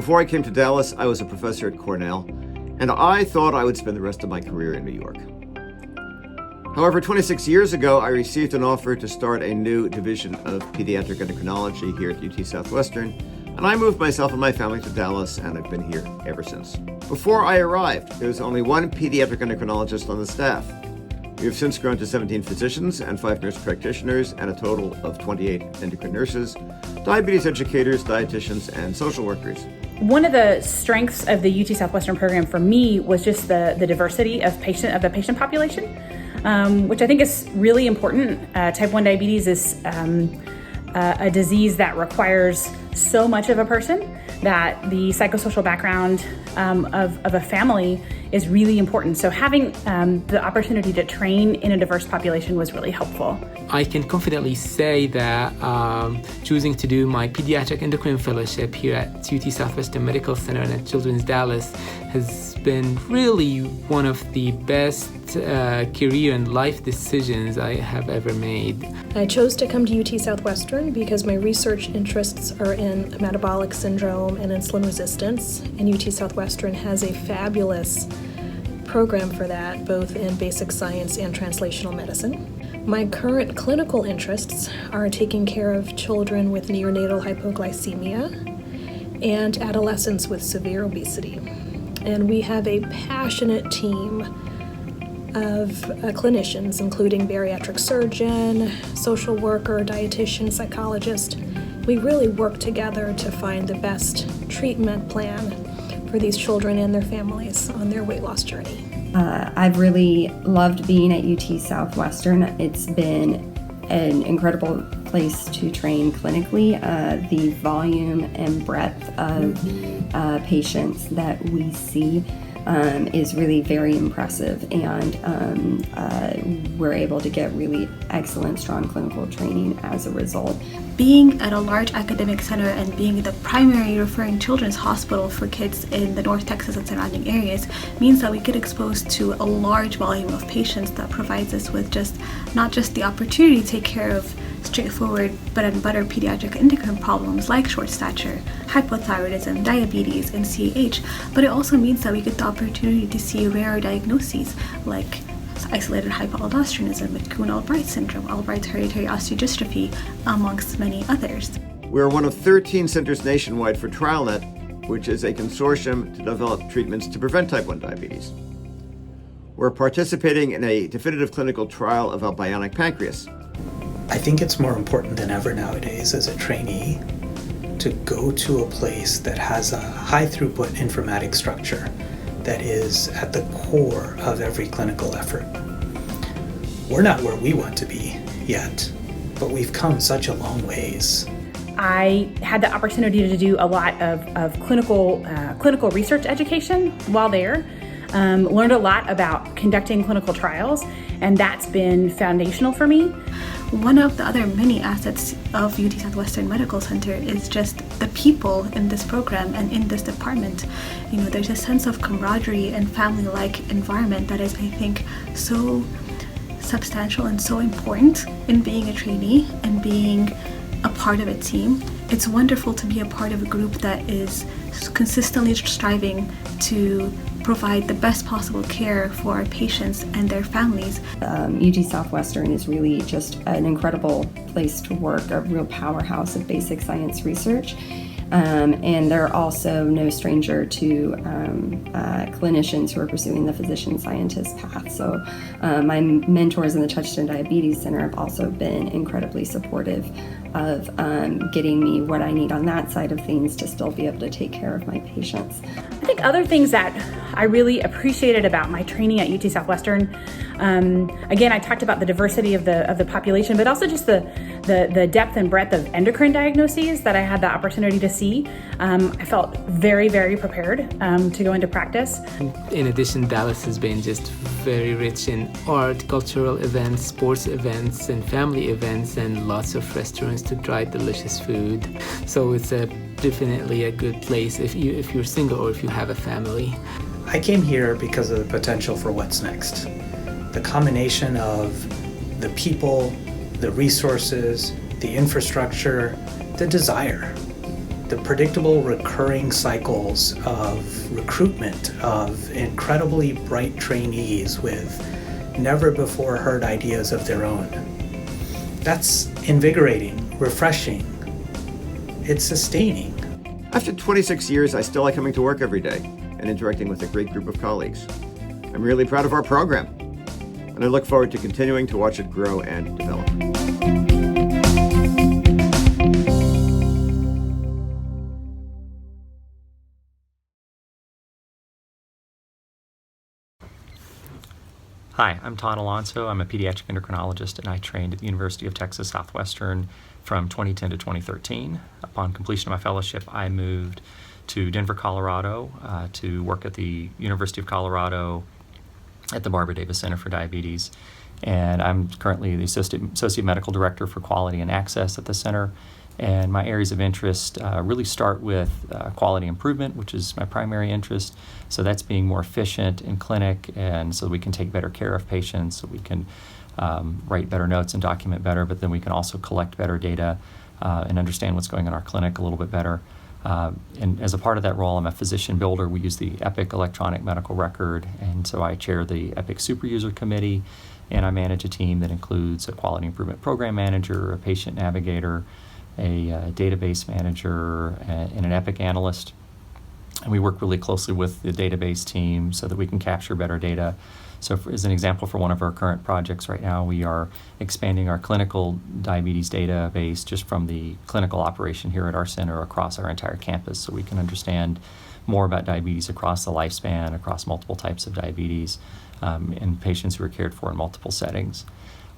Before I came to Dallas, I was a professor at Cornell, and I thought I would spend the rest of my career in New York. However, 26 years ago, I received an offer to start a new division of pediatric endocrinology here at UT Southwestern, and I moved myself and my family to Dallas, and I've been here ever since. Before I arrived, there was only one pediatric endocrinologist on the staff. We have since grown to 17 physicians and 5 nurse practitioners and a total of 28 endocrine nurses, diabetes educators, dietitians, and social workers. One of the strengths of the UT Southwestern program for me was just the diversity of the patient population, which I think is really important. Type 1 diabetes is a disease that requires so much of a person that the psychosocial background of a family is really important. So having the opportunity to train in a diverse population was really helpful. I can confidently say that choosing to do my pediatric endocrine fellowship here at UT Southwestern Medical Center and at Children's Dallas has been really one of the best career and life decisions I have ever made. I chose to come to UT Southwestern because my research interests are in metabolic syndrome and insulin resistance, and UT Southwestern has a fabulous program for that, both in basic science and translational medicine. My current clinical interests are taking care of children with neonatal hypoglycemia and adolescents with severe obesity. And we have a passionate team of clinicians, including bariatric surgeon, social worker, dietitian, psychologist. We really work together to find the best treatment plan for these children and their families on their weight loss journey. I've really loved being at UT Southwestern. It's been an incredible place to train clinically. The volume and breadth of patients that we see is really very impressive, and we're able to get really excellent, strong clinical training as a result. Being at a large academic center and being the primary referring children's hospital for kids in the North Texas and surrounding areas means that we get exposed to a large volume of patients that provides us with not just the opportunity to take care of straightforward bread and butter pediatric endocrine problems like short stature, hypothyroidism, diabetes, and CAH, but it also means that we get the opportunity to see rare diagnoses like isolated hypoaldosteronism, Kuhn-Albright syndrome, Albright's hereditary osteodystrophy, amongst many others. We're one of 13 centers nationwide for TrialNet, which is a consortium to develop treatments to prevent type 1 diabetes. We're participating in a definitive clinical trial of a bionic pancreas. I think it's more important than ever nowadays as a trainee to go to a place that has a high throughput informatic structure that is at the core of every clinical effort. We're not where we want to be yet, but we've come such a long ways. I had the opportunity to do a lot of clinical research education while there. Learned a lot about conducting clinical trials, and that's been foundational for me. One of the other many assets of UT Southwestern Medical Center is just the people in this program and in this department. You know, there's a sense of camaraderie and family-like environment that is, I think, so substantial and so important in being a trainee and being a part of a team. It's wonderful to be a part of a group that is consistently striving to provide the best possible care for our patients and their families. UT Southwestern is really just an incredible place to work, a real powerhouse of basic science research. And they're also no stranger to clinicians who are pursuing the physician scientist path. So my mentors in the Touchstone Diabetes Center have also been incredibly supportive of getting me what I need on that side of things to still be able to take care of my patients. I think other things that I really appreciated about my training at UT Southwestern, again, I talked about the diversity of the population, but also just the depth and breadth of endocrine diagnoses that I had the opportunity to see. I felt very, very prepared to go into practice. In addition, Dallas has been just very rich in art, cultural events, sports events, and family events, and lots of restaurants to try delicious food. So it's definitely a good place if you're single or if you have a family. I came here because of the potential for what's next. The combination of the people, the resources, the infrastructure, the desire the predictable recurring cycles of recruitment of incredibly bright trainees with never before heard ideas of their own. That's invigorating, refreshing. It's sustaining. After 26 years, I still like coming to work every day and interacting with a great group of colleagues. I'm really proud of our program, and I look forward to continuing to watch it grow and develop. Hi, I'm Todd Alonso. I'm a pediatric endocrinologist, and I trained at the University of Texas Southwestern from 2010 to 2013. Upon completion of my fellowship, I moved to Denver, Colorado to work at the University of Colorado at the Barbara Davis Center for Diabetes. And I'm currently the Associate Medical Director for Quality and Access at the center. And my areas of interest really start with quality improvement, which is my primary interest. So that's being more efficient in clinic, and so we can take better care of patients, so we can write better notes and document better, but then we can also collect better data and understand what's going on in our clinic a little bit better. And as a part of that role, I'm a physician builder. We use the EPIC electronic medical record, and so I chair the EPIC Super User Committee, and I manage a team that includes a quality improvement program manager, a patient navigator, a database manager, and an EPIC analyst. And we work really closely with the database team so that we can capture better data. So as an example, for one of our current projects right now, we are expanding our clinical diabetes database just from the clinical operation here at our center across our entire campus, so we can understand more about diabetes across the lifespan, across multiple types of diabetes, in patients who are cared for in multiple settings.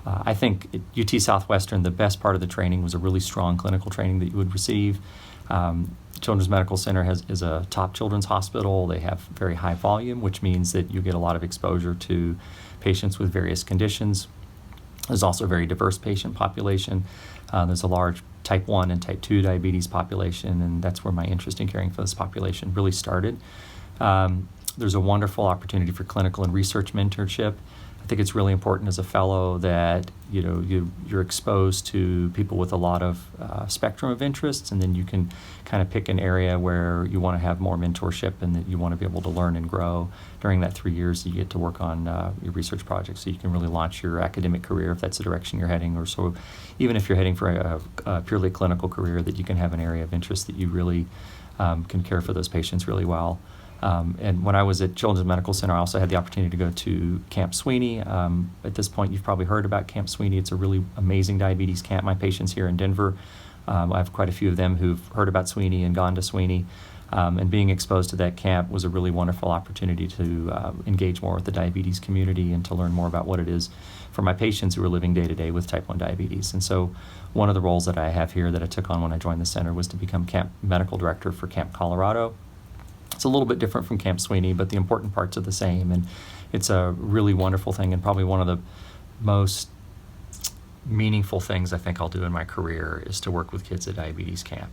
I think at UT Southwestern, the best part of the training was a really strong clinical training that you would receive. Children's Medical Center is a top children's hospital. They have very high volume, which means that you get a lot of exposure to patients with various conditions. There's also a very diverse patient population. There's a large type 1 and type 2 diabetes population, and that's where my interest in caring for this population really started. There's a wonderful opportunity for clinical and research mentorship. I think it's really important as a fellow that you're exposed to people with a lot of spectrum of interests, and then you can kind of pick an area where you want to have more mentorship and that you want to be able to learn and grow during that 3 years that you get to work on your research projects, so you can really launch your academic career if that's the direction you're heading, or so even if you're heading for a purely clinical career, that you can have an area of interest that you really can care for those patients really well. And when I was at Children's Medical Center, I also had the opportunity to go to Camp Sweeney. At this point, you've probably heard about Camp Sweeney. It's a really amazing diabetes camp. My patients here in Denver, I have quite a few of them who've heard about Sweeney and gone to Sweeney. And being exposed to that camp was a really wonderful opportunity to engage more with the diabetes community and to learn more about what it is for my patients who are living day to day with type 1 diabetes. And so one of the roles that I have here that I took on when I joined the center was to become Camp Medical Director for Camp Colorado. It's a little bit different from Camp Sweeney, but the important parts are the same, and it's a really wonderful thing, and probably one of the most meaningful things I think I'll do in my career is to work with kids at diabetes camp.